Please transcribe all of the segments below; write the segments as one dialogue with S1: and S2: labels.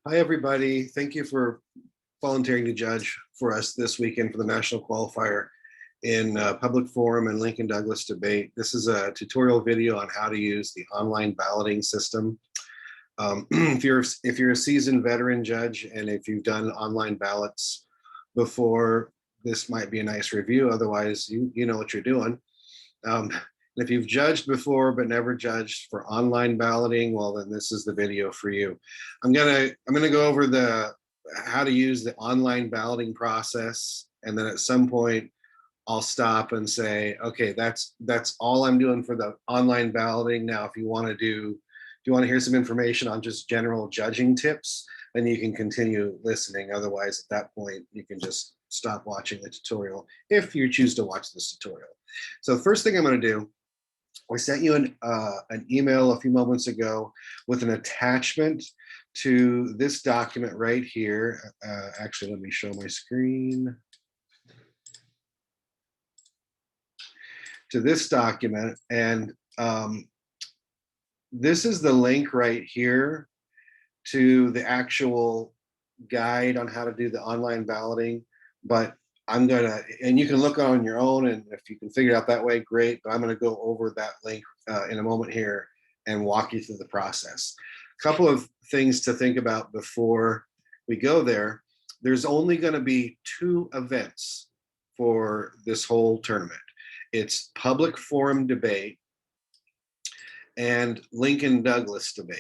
S1: Hi, everybody. Thank you for volunteering to judge for us this weekend for the national qualifier in public forum and Lincoln Douglas debate. This is a tutorial video on how to use the online balloting system. If you're a seasoned veteran judge and if you've done online ballots before, this might be a nice review. Otherwise, you know what you're doing. If you've judged before but never judged for online balloting, well, then this is the video for you. I'm gonna go over the how to use the online balloting process, and then at some point I'll stop and say, okay, that's all I'm doing for the online balloting. Now, if you want to hear some information on just general judging tips, then you can continue listening. Otherwise, at that point, you can just stop watching the tutorial if you choose to watch this tutorial. So the first thing I'm going to do, I sent you an email a few moments ago with an attachment to this document right here. Actually, let me show my screen. To this document, and this is the link right here to the actual guide on how to do the online balloting. But I'm gonna, and you can look on your own, and if you can figure it out that way, great. But I'm gonna go over that link in a moment here and walk you through the process. A couple of things to think about before we go there. There's only gonna be 2 events for this whole tournament. It's public forum debate and Lincoln Douglas debate.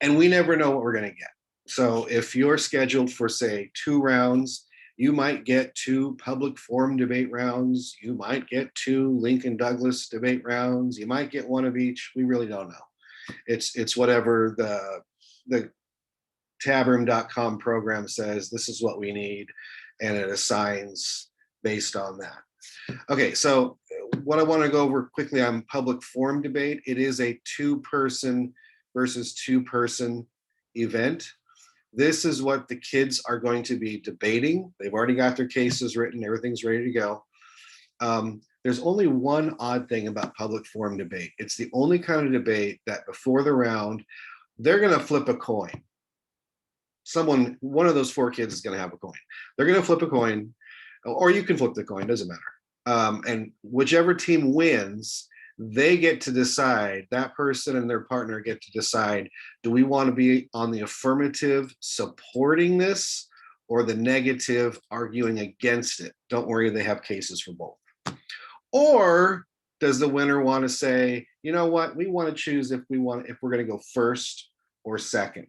S1: And we never know what we're gonna get. So if you're scheduled for, say, 2 rounds, you might get 2 public forum debate rounds. You might get 2 Lincoln Douglas debate rounds. You might get 1 of each. We really don't know. It's whatever the tabroom.com program says, this is what we need, and it assigns based on that. Okay, so what I want to go over quickly on public forum debate, it is a 2-person versus 2-person event. This is what the kids are going to be debating. They've already got their cases written, everything's ready to go. There's only one odd thing about public forum debate. It's the only kind of debate that before the round, they're gonna flip a coin. One of those 4 kids is gonna have a coin. They're gonna flip a coin, or you can flip the coin, doesn't matter. And whichever team wins, they get to decide, that person and their partner get to decide, do we want to be on the affirmative supporting this or the negative arguing against it? Don't worry, they have cases for both. Or does the winner want to say, you know what, we want to choose if we're going to go first or second.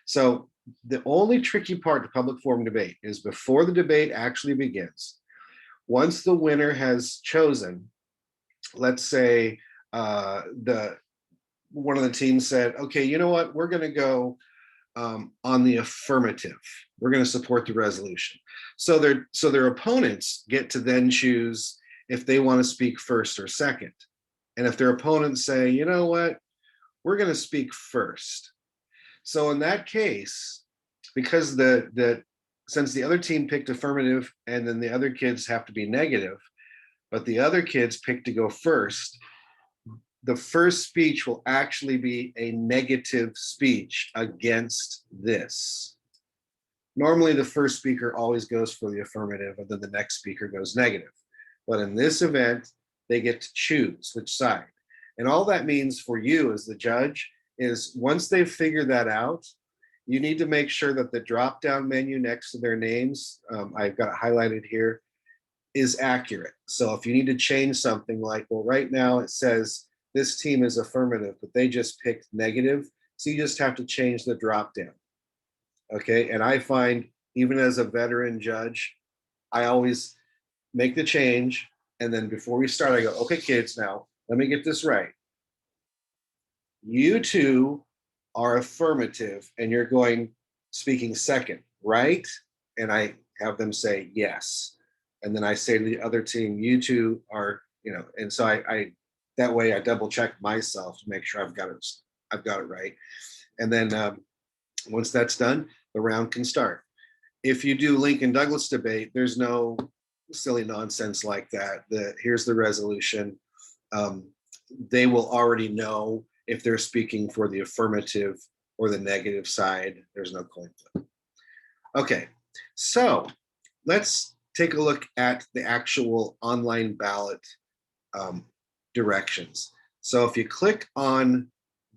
S1: So the only tricky part to public forum debate is before the debate actually begins. Once the winner has chosen, let's say one of the teams said, okay, you know what, we're going to go on the affirmative. We're going to support the resolution. So their opponents get to then choose if they want to speak first or second. And if their opponents say, you know what, we're going to speak first. So in that case, because since the other team picked affirmative and then the other kids have to be negative, but the other kids picked to go first, the first speech will actually be a negative speech against this. Normally, the first speaker always goes for the affirmative, and then the next speaker goes negative. But in this event, they get to choose which side. And all that means for you as the judge is once they've figured that out, you need to make sure that the drop-down menu next to their names, I've got it highlighted here, is accurate. So if you need to change something like, well, right now it says this team is affirmative, but they just picked negative. So you just have to change the drop down. Okay. And I find even as a veteran judge, I always make the change. And then before we start, I go, okay, kids, now let me get this right. You 2 are affirmative and you're speaking second, right? And I have them say yes. And then I say to the other team, you 2 are, and so I that way I double check myself to make sure I've got it right. And then once that's done, the round can start. If you do Lincoln Douglas debate, there's no silly nonsense like that. Here's the resolution. They will already know if they're speaking for the affirmative or the negative side. There's no coin flip. Okay, so let's take a look at the actual online ballot directions. So if you click on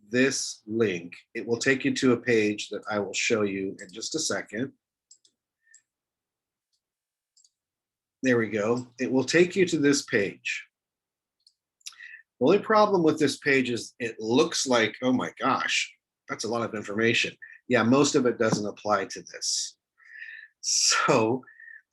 S1: this link, it will take you to a page that I will show you in just a second. There we go. It will take you to this page. The only problem with this page is it looks like, oh my gosh, that's a lot of information. Yeah, most of it doesn't apply to this. So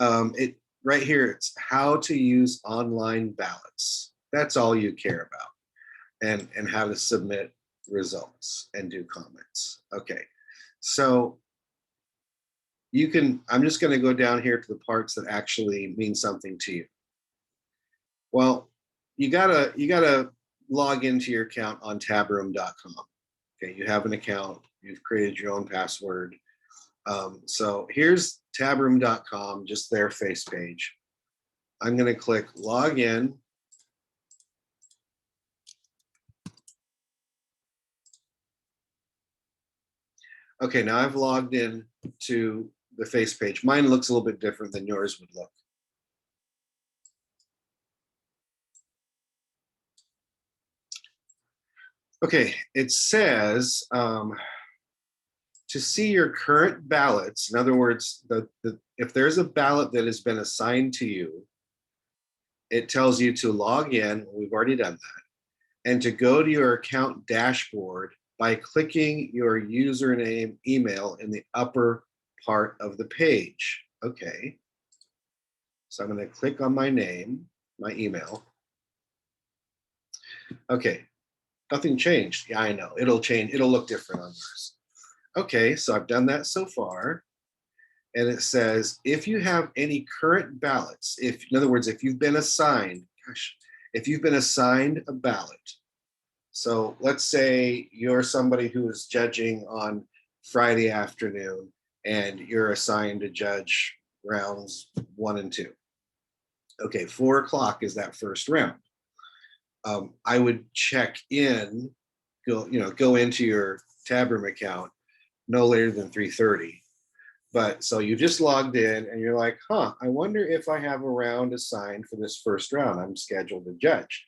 S1: right here, it's how to use online ballots. That's all you care about, and how to submit results and do comments. Okay, so you can, I'm just going to go down here to the parts that actually mean something to you. Well, you gotta log into your account on tabroom.com. Okay, you have an account, you've created your own password. So here's tabroom.com, just their face page. I'm going to click log in. Okay, now I've logged in to the face page. Mine looks a little bit different than yours would look. Okay, it says to see your current ballots. In other words, if there's a ballot that has been assigned to you, it tells you to log in. We've already done that. And to go to your account dashboard by clicking your username email in the upper part of the page. Okay. So I'm going to click on my name, my email. Okay. Nothing changed. Yeah, I know. It'll change. It'll look different on yours. Okay, so I've done that so far. And it says, if you have any current ballots, if, in other words, if you've been assigned, gosh, if you've been assigned a ballot. So let's say you're somebody who is judging on Friday afternoon and you're assigned to judge rounds 1 and 2. Okay, 4 o'clock is that first round. I would check in, go into your Tabroom account no later than 3:30. But so you just logged in and you're like, I wonder if I have a round assigned for this first round. I'm scheduled to judge.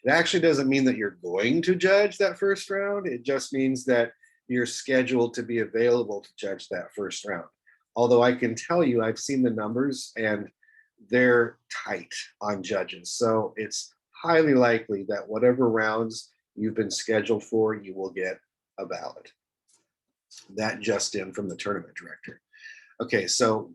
S1: It actually doesn't mean that you're going to judge that first round. It just means that you're scheduled to be available to judge that first round. Although I can tell you, I've seen the numbers and they're tight on judges. So it's highly likely that whatever rounds you've been scheduled for, you will get a ballot. That just in from the tournament director. Okay, so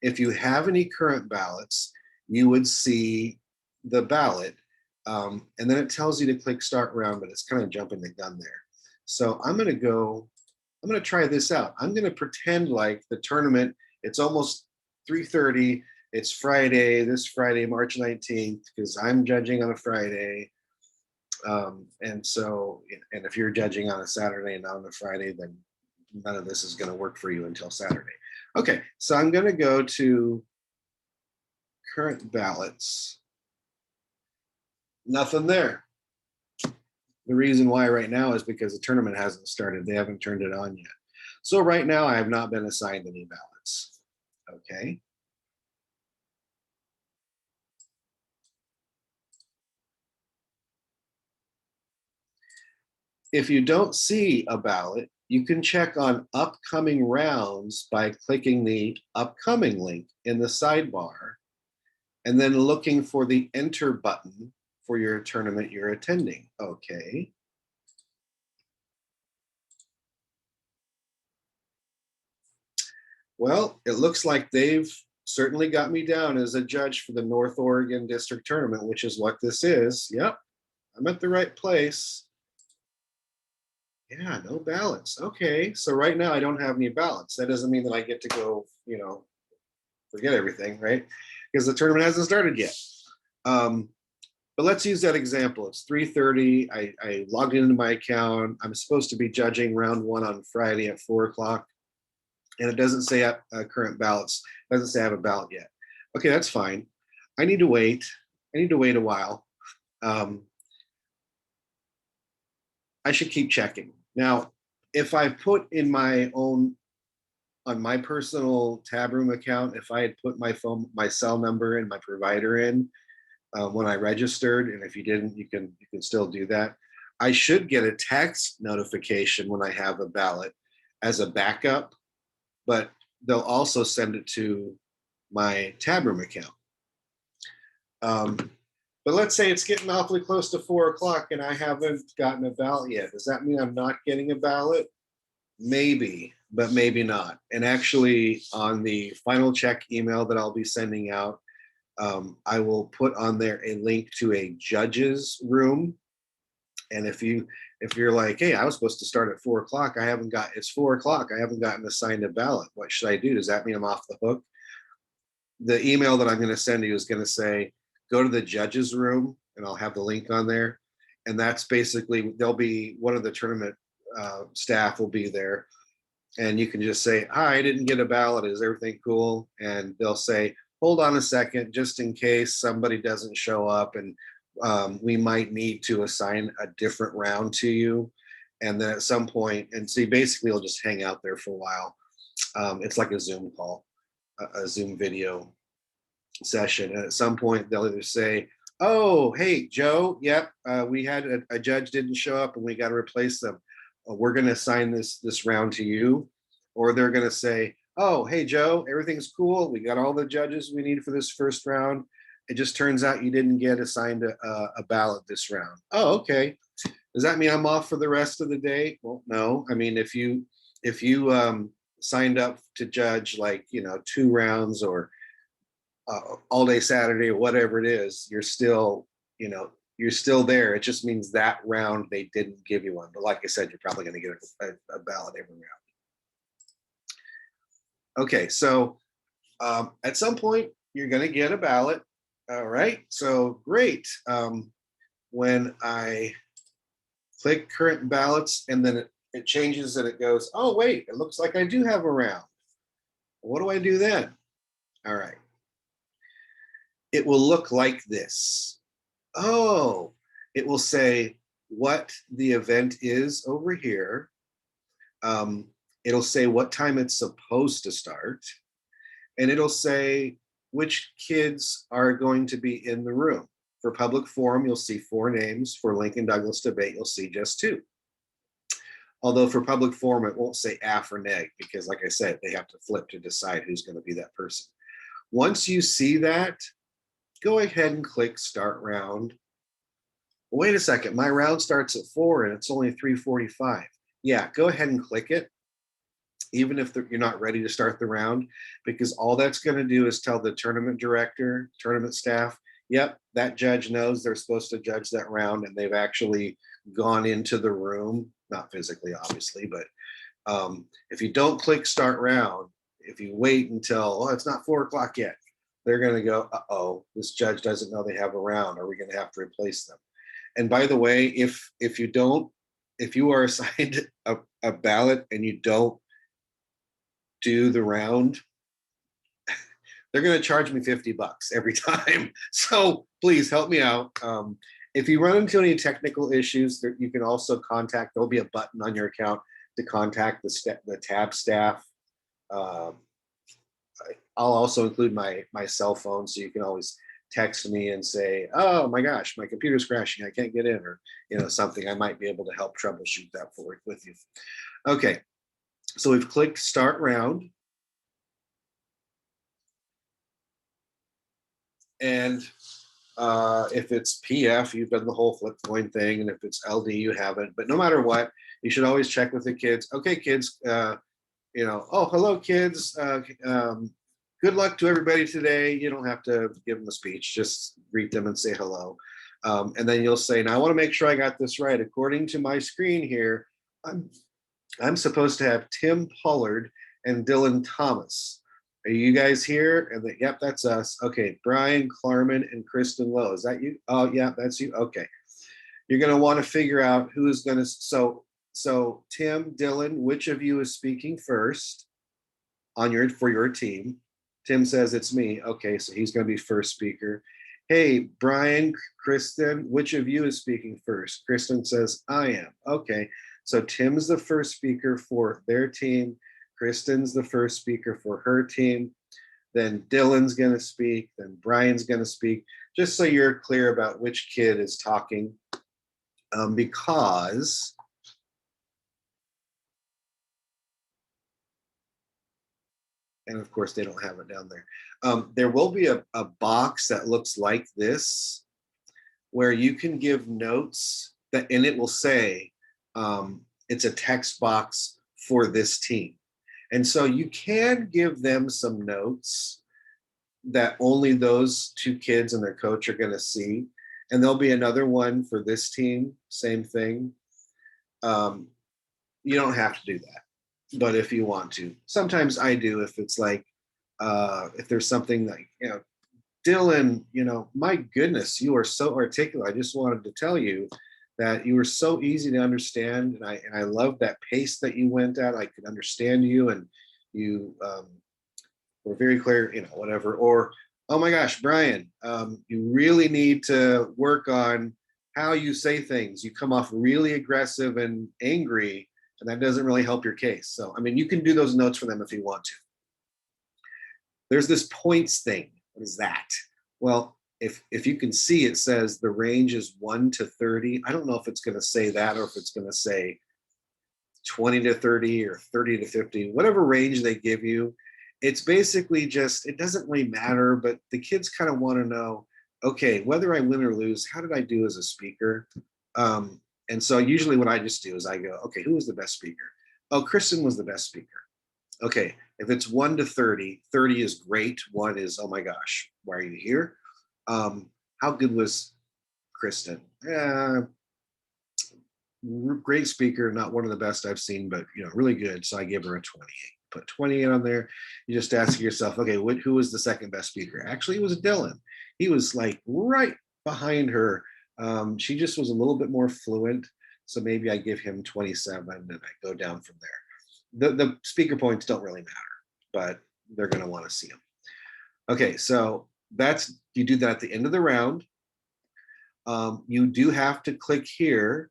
S1: if you have any current ballots, you would see the ballot, and then it tells you to click start round, but it's kind of jumping the gun there. So I'm going to try this out. I'm going to pretend like the tournament, it's almost 3:30. It's Friday, this Friday, March 19th, because I'm judging on a Friday. And if you're judging on a Saturday and not on a Friday, then none of this is going to work for you until Saturday. Okay, so I'm going to go to current ballots. Nothing there. The reason why right now is because the tournament hasn't started. They haven't turned it on yet. So right now I have not been assigned any ballots. Okay. If you don't see a ballot, you can check on upcoming rounds by clicking the upcoming link in the sidebar and then looking for the enter button for your tournament you're attending. Okay. Well, it looks like they've certainly got me down as a judge for the North Oregon District Tournament, which is what this is. Yep, I'm at the right place. Yeah, no ballots. Okay, so right now I don't have any ballots. That doesn't mean that I get to go, forget everything, right? Because the tournament hasn't started yet. But let's use that example. It's 3:30. I logged into my account. I'm supposed to be judging round 1 on Friday at 4 o'clock. And it doesn't say current ballots. It doesn't say I have a ballot yet. Okay, that's fine. I need to wait. I need to wait a while. I should keep checking. Now, if I put in my own, on my personal Tabroom account, if I had put my phone, my cell number and my provider in when I registered, and if you didn't, you can still do that. I should get a text notification when I have a ballot as a backup, but they'll also send it to my Tabroom account. But let's say it's getting awfully close to 4 o'clock and I haven't gotten a ballot yet. Does that mean I'm not getting a ballot? Maybe, but maybe not. And actually, on the final check email that I'll be sending out, I will put on there a link to a judge's room. And if you're like, hey, I was supposed to start at 4 o'clock, it's 4 o'clock, I haven't gotten assigned a ballot. What should I do? Does that mean I'm off the hook? The email that I'm going to send you is going to say, go to the judge's room, and I'll have the link on there. And that's basically, there'll be one of the tournament staff will be there, and you can just say, hi, I didn't get a ballot, is everything cool? And they'll say, hold on a second, just in case somebody doesn't show up, and we might need to assign a different round to you. And then at some point, and see, basically you'll just hang out there for a while. It's like a Zoom call, a Zoom video session. And at some point they'll either say, oh, hey, Joe, yep, we had a judge didn't show up and we got to replace them. We're going to assign this round to you. Or they're going to say, oh, hey, Joe, everything's cool. We got all the judges we need for this first round. It just turns out you didn't get assigned a ballot this round. Oh, okay. Does that mean I'm off for the rest of the day? Well, no. I mean, if you signed up to judge, like, 2 rounds or all day Saturday or whatever it is, you're still there. It just means that round they didn't give you one. But like I said, you're probably going to get a ballot every round. Okay, so at some point you're going to get a ballot. All right, so great. When I click current ballots, and then it changes and it goes, oh wait, it looks like I do have a round. What do I do then? All right. It will look like this. Oh, it will say what the event is over here. It'll say what time it's supposed to start. And it'll say which kids are going to be in the room. For public forum, you'll see 4 names. For Lincoln Douglas debate, you'll see just 2. Although for public forum, it won't say AF or neg, because like I said, they have to flip to decide who's going to be that person. Once you see that, go ahead and click start round. Wait a second, my round starts at 4 and it's only 3:45. Yeah, go ahead and click it, even if you're not ready to start the round, because all that's going to do is tell the tournament director, tournament staff, yep, that judge knows they're supposed to judge that round, and they've actually gone into the room, not physically, obviously, but if you don't click start round, if you wait until, oh, it's not 4 o'clock yet, they're going to go, uh-oh, this judge doesn't know they have a round. Are we going to have to replace them? And by the way, if you are assigned a ballot and you don't do the round, they're going to charge me $50 every time. So please help me out. If you run into any technical issues, you can also contact, there'll be a button on your account to contact the tab staff. I'll also include my cell phone, so you can always text me and say, oh my gosh, my computer's crashing, I can't get in, or something. I might be able to help troubleshoot that with you. Okay, so we've clicked start round. And if it's PF, you've done the whole flip coin thing, and if it's LD, you haven't. But no matter what, you should always check with the kids. Okay, kids, oh, hello, kids. Good luck to everybody today. You don't have to give them a speech, just greet them and say hello. And then you'll say, now I want to make sure I got this right. According to my screen here, I'm supposed to have Tim Pollard and Dylan Thomas. Are you guys here? And yep, that's us. Okay, Brian Klarman and Kristen Lowe. Is that you? Oh, yeah, that's you. Okay. You're going to want to figure out who's going to, so Tim, Dylan, which of you is speaking first for your team? Tim says it's me. Okay, so he's going to be first speaker. Hey, Brian, Kristen, which of you is speaking first? Kristen says, I am. Okay, So Tim's the first speaker for their team. Kristen's the first speaker for her team. Then Dylan's going to speak. Then Brian's going to speak, just so you're clear about which kid is talking. Because and of course they don't have it down there. There will be a box that looks like this where you can give notes that, and it will say it's a text box for this team. And so you can give them some notes that only those two kids and their coach are going to see. And there'll be another one for this team, same thing. You don't have to do that, but if you want to, sometimes I do. If it's like, if there's something like, Dylan, my goodness, you are so articulate. I just wanted to tell you that you were so easy to understand, and I love that pace that you went at. I could understand you, and you were very clear, whatever. Or, oh my gosh, Brian, you really need to work on how you say things. You come off really aggressive and angry, and that doesn't really help your case. So, I mean, you can do those notes for them if you want to. There's this points thing. What is that? Well, if you can see, it says the range is 1 to 30. I don't know if it's going to say that or if it's going to say 20 to 30 or 30 to 50, whatever range they give you. It's basically just, it doesn't really matter, but the kids kind of want to know, okay, whether I win or lose, how did I do as a speaker? And so usually what I just do is I go, okay, who was the best speaker? Oh, Kristen was the best speaker. Okay, if it's 1 to 30, 30 is great. 1 is, oh my gosh, why are you here? How good was Kristen? Great speaker, not one of the best I've seen, but really good. So I give her a 28. Put 28 on there. You just ask yourself, okay, who was the second best speaker? Actually, it was Dylan. He was like right behind her. She just was a little bit more fluent. So maybe I give him 27 and I go down from there. The speaker points don't really matter, but they're going to want to see them. Okay, so you do that at the end of the round. You do have to click here,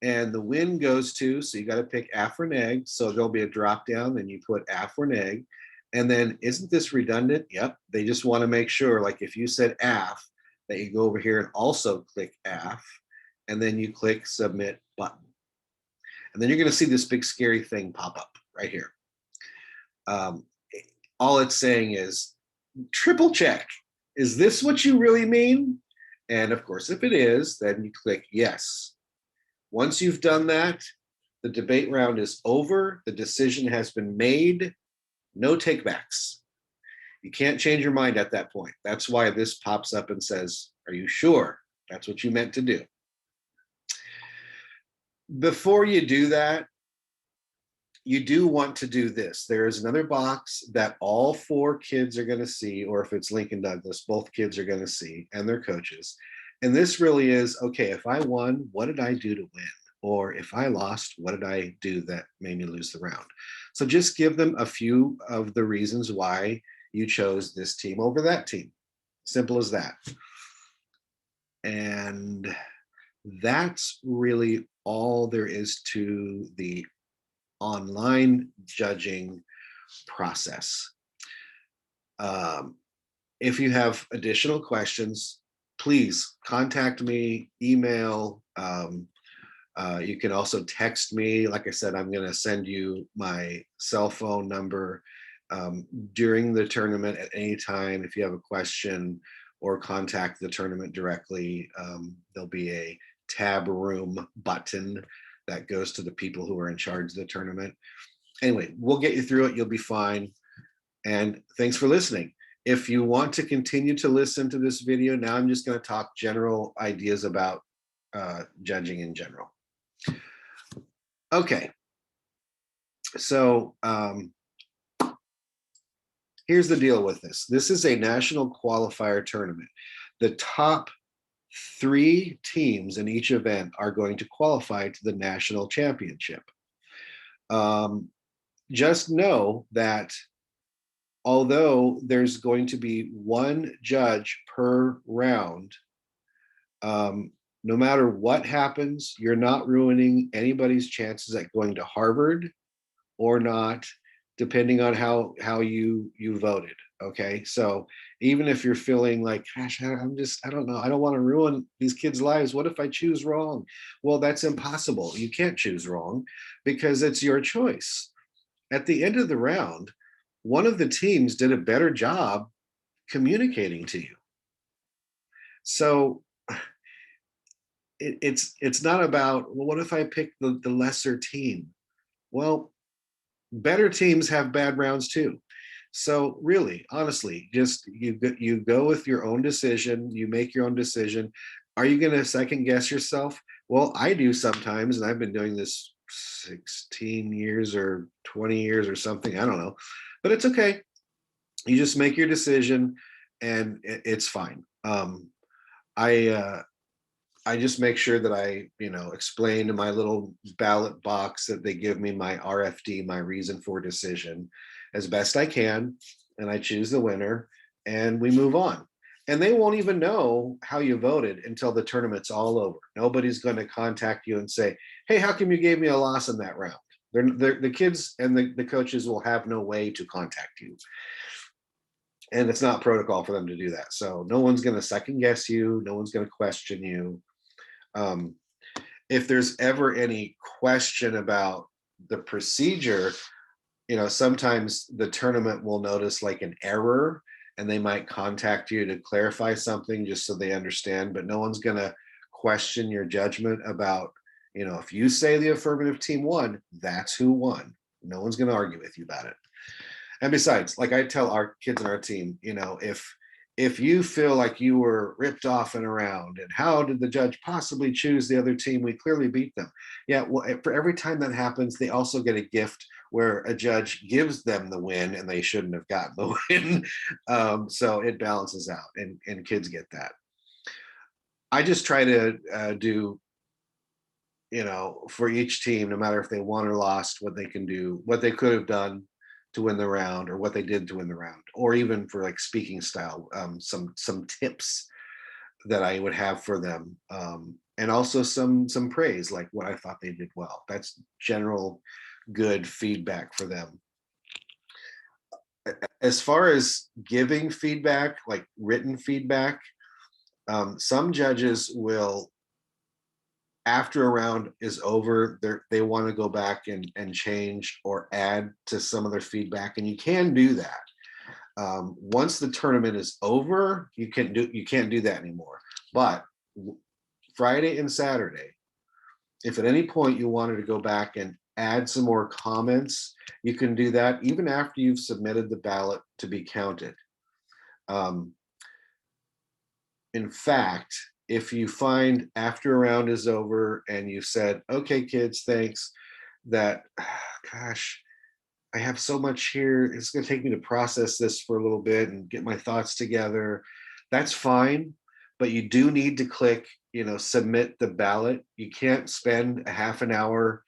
S1: and the win goes to, so you got to pick A for neg. So there'll be a drop down, and you put A for neg. And then, isn't this redundant? Yep, they just want to make sure, like if you said AF, that you go over here and also click AF, and then you click submit button. And then you're going to see this big scary thing pop up right here. All it's saying is triple check. Is this what you really mean? And of course, if it is, then you click yes. Once you've done that, the debate round is over. The decision has been made. No takebacks. You can't change your mind at that point. That's why this pops up and says, are you sure that's what you meant to do? Before you do that, you do want to do this. There is another box that all 4 kids are going to see, or if it's Lincoln Douglas, both kids are going to see, and their coaches. And this really is, okay, if I won, what did I do to win? Or if I lost, what did I do that made me lose the round? So just give them a few of the reasons why you chose this team over that team. Simple as that. And that's really all there is to the online judging process. If you have additional questions, please contact me, email. You can also text me. Like I said, I'm going to send you my cell phone number during the tournament at any time. If you have a question or contact the tournament directly, there'll be a tab room button that goes to the people who are in charge of the tournament. Anyway, we'll get you through it. You'll be fine. And thanks for listening. If you want to continue to listen to this video, now I'm just going to talk general ideas about judging in general. Okay. So here's the deal with this. This is a national qualifier tournament. The top 3 teams in each event are going to qualify to the national championship. Just know that although there's going to be 1 judge per round, no matter what happens, you're not ruining anybody's chances at going to Harvard or not, depending on how you voted. Okay, so even if you're feeling like, gosh, I don't know, I don't want to ruin these kids' lives. What if I choose wrong? Well, that's impossible. You can't choose wrong because it's your choice. At the end of the round, one of the teams did a better job communicating to you. So it's not about, well, what if I pick the lesser team? Well, better teams have bad rounds too. So really, honestly, just you go with your own decision, you make your own decision. Are you going to second guess yourself? Well, I do sometimes, and I've been doing this 16 years or 20 years or something, I don't know. But it's okay. You just make your decision and it's fine. I I just make sure that I, explain in my little ballot box that they give me my RFD, my reason for decision, as best I can, and I choose the winner, and we move on. And they won't even know how you voted until the tournament's all over. Nobody's going to contact you and say, "Hey, how come you gave me a loss in that round?" The kids and the coaches will have no way to contact you. And it's not protocol for them to do that. So no one's going to second guess you. No one's going to question you. Um, if there's ever any question about the procedure, sometimes the tournament will notice like an error and they might contact you to clarify something just so they understand, but no one's going to question your judgment about, if you say the affirmative team won, that's who won. No one's going to argue with you about it. And besides, like I tell our kids on our team, if you feel like you were ripped off and around, and how did the judge possibly choose the other team? We clearly beat them. Yeah, well, for every time that happens, they also get a gift where a judge gives them the win and they shouldn't have gotten the win. So it balances out, and kids get that. I just try to do, for each team, no matter if they won or lost, what they can do, what they could have done to win the round, or what they did to win the round, or even for like speaking style, some tips that I would have for them, and also some praise, like what I thought they did well. That's general good feedback for them. As far as giving feedback, like written feedback, some judges will, after a round is over, they want to go back and change or add to some of their feedback, and you can do that. Once the tournament is over, you can't do that anymore. But Friday and Saturday, if at any point you wanted to go back and add some more comments, you can do that even after you've submitted the ballot to be counted. In fact, if you find after a round is over and you said, "Okay, kids, thanks, that, gosh, I have so much here. It's going to take me to process this for a little bit and get my thoughts together." That's fine, but you do need to click, submit the ballot. You can't spend a half an hour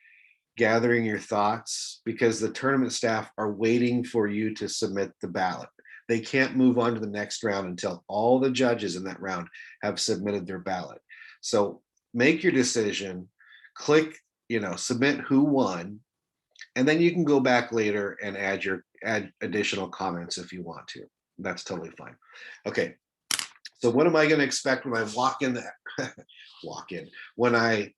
S1: gathering your thoughts because the tournament staff are waiting for you to submit the ballot. They can't move on to the next round until all the judges in that round have submitted their ballot. So make your decision, click, submit who won, and then you can go back later and add additional comments if you want to. That's totally fine. Okay. So what am I going to expect when I when I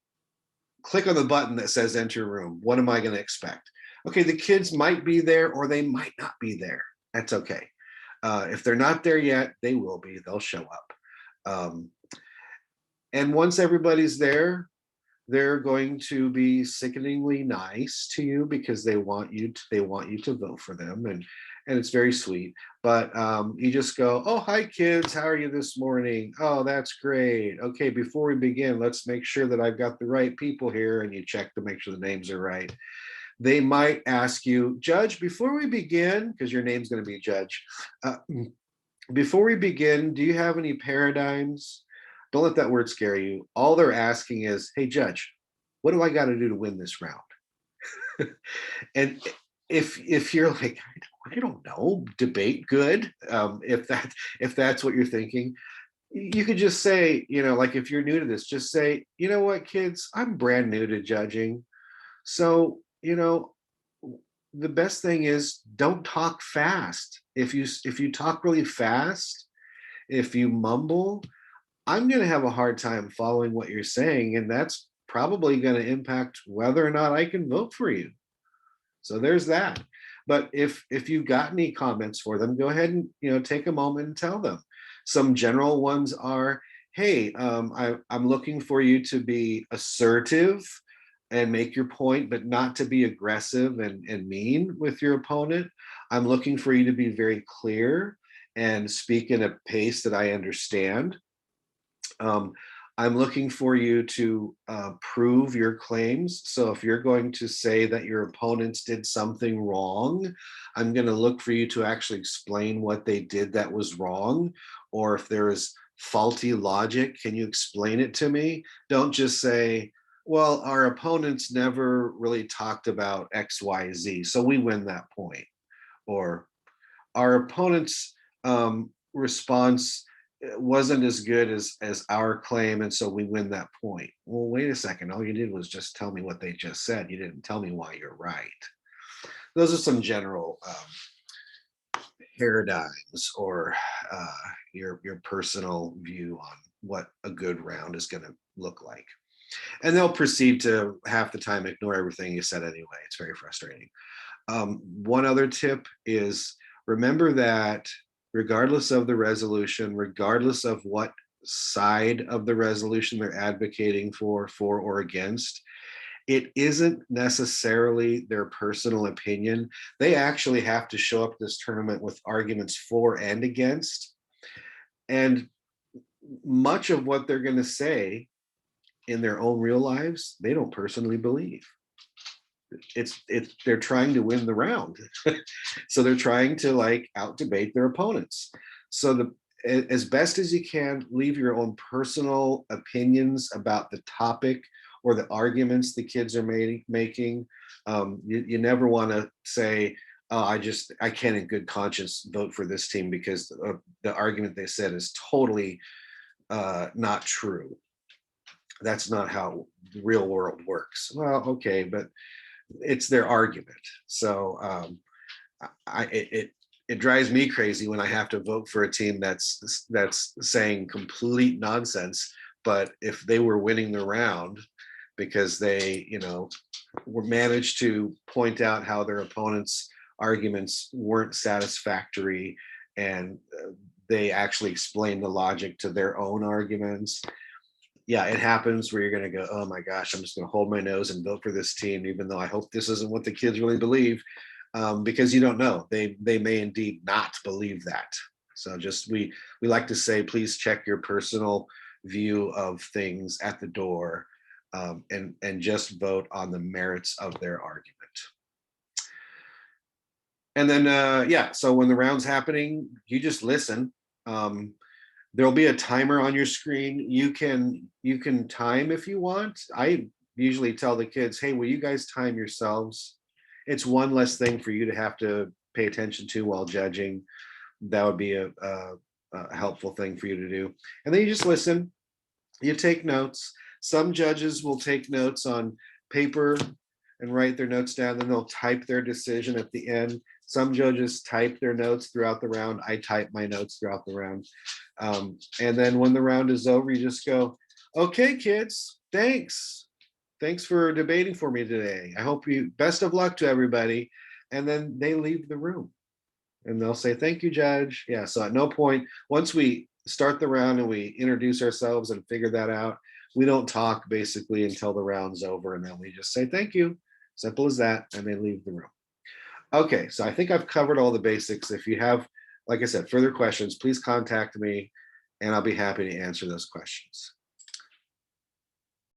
S1: click on the button that says enter room? What am I going to expect? Okay, the kids might be there or they might not be there. That's okay. If they're not there yet, they will be. They'll show up. And once everybody's there, they're going to be sickeningly nice to you because they want you to vote for them, and it's very sweet. But you just go, "Oh, hi kids, how are you this morning? Oh, that's great. Okay, before we begin, let's make sure that I've got the right people here," and you check to make sure the names are right. They might ask you, "Judge, before we begin," because your name's going to be Judge, "before we begin, do you have any paradigms?" Don't let that word scare you. All they're asking is, "Hey, Judge, what do I got to do to win this round?" And if you're like, "I don't know, debate, good." If that's what you're thinking, You could just say, like if you're new to this, just say, you know what, kids, I'm brand new to judging. So, the best thing is don't talk fast. If you talk really fast, if you mumble, I'm going to have a hard time following what you're saying, and that's probably going to impact whether or not I can vote for you. So there's that. But if you've got any comments for them, go ahead and take a moment and tell them. Some general ones are, hey, I'm looking for you to be assertive and make your point, but not to be aggressive and mean with your opponent. I'm looking for you to be very clear and speak in a pace that I understand. Um, I'm looking for you to prove your claims. So if you're going to say that your opponents did something wrong, I'm going to look for you to actually explain what they did that was wrong. Or if there is faulty logic, can you explain it to me? Don't just say, well, our opponents never really talked about XYZ, so we win that point. Or our opponent's response wasn't as good as our claim, and so we win that point. Well, wait a second. All you did was just tell me what they just said. You didn't tell me why you're right. Those are some general paradigms or your personal view on what a good round is going to look like. And they'll proceed to half the time ignore everything you said anyway. It's very frustrating. One other tip is remember that regardless of the resolution, regardless of what side of the resolution they're advocating for or against, it isn't necessarily their personal opinion. They actually have to show up this tournament with arguments for and against. And much of what they're going to say in their own real lives, they don't personally believe. It's they're trying to win the round. So they're trying to like out debate their opponents. So as best as you can, leave your own personal opinions about the topic or the arguments the kids are making. You never want to say, oh, I can't in good conscience vote for this team because the argument they said is totally not true. That's not how the real world works. Well, okay, but it's their argument. So it drives me crazy when I have to vote for a team that's saying complete nonsense. But if they were winning the round because they, were managed to point out how their opponent's arguments weren't satisfactory and they actually explained the logic to their own arguments, yeah, it happens where you're going to go, oh my gosh, I'm just going to hold my nose and vote for this team, even though I hope this isn't what the kids really believe, because you don't know. They may indeed not believe that. So just we like to say, please check your personal view of things at the door, and just vote on the merits of their argument. And then yeah, so when the round's happening, you just listen. There'll be a timer on your screen. You can time if you want. I usually tell the kids, hey, will you guys time yourselves? It's one less thing for you to have to pay attention to while judging. That would be a helpful thing for you to do. And then you just listen. You take notes. Some judges will take notes on paper and write their notes down. Then they'll type their decision at the end. Some judges type their notes throughout the round. I type my notes throughout the round. And then when the round is over, you just go, okay, kids, thanks. Thanks for debating for me today. I hope you, best of luck to everybody. And then they leave the room and they'll say, thank you, Judge. Yeah, so at no point, once we start the round and we introduce ourselves and figure that out, we don't talk basically until the round's over. And then we just say, thank you. Simple as that. And they leave the room. Okay, so I think I've covered all the basics. If you have, like I said, further questions, please contact me and I'll be happy to answer those questions.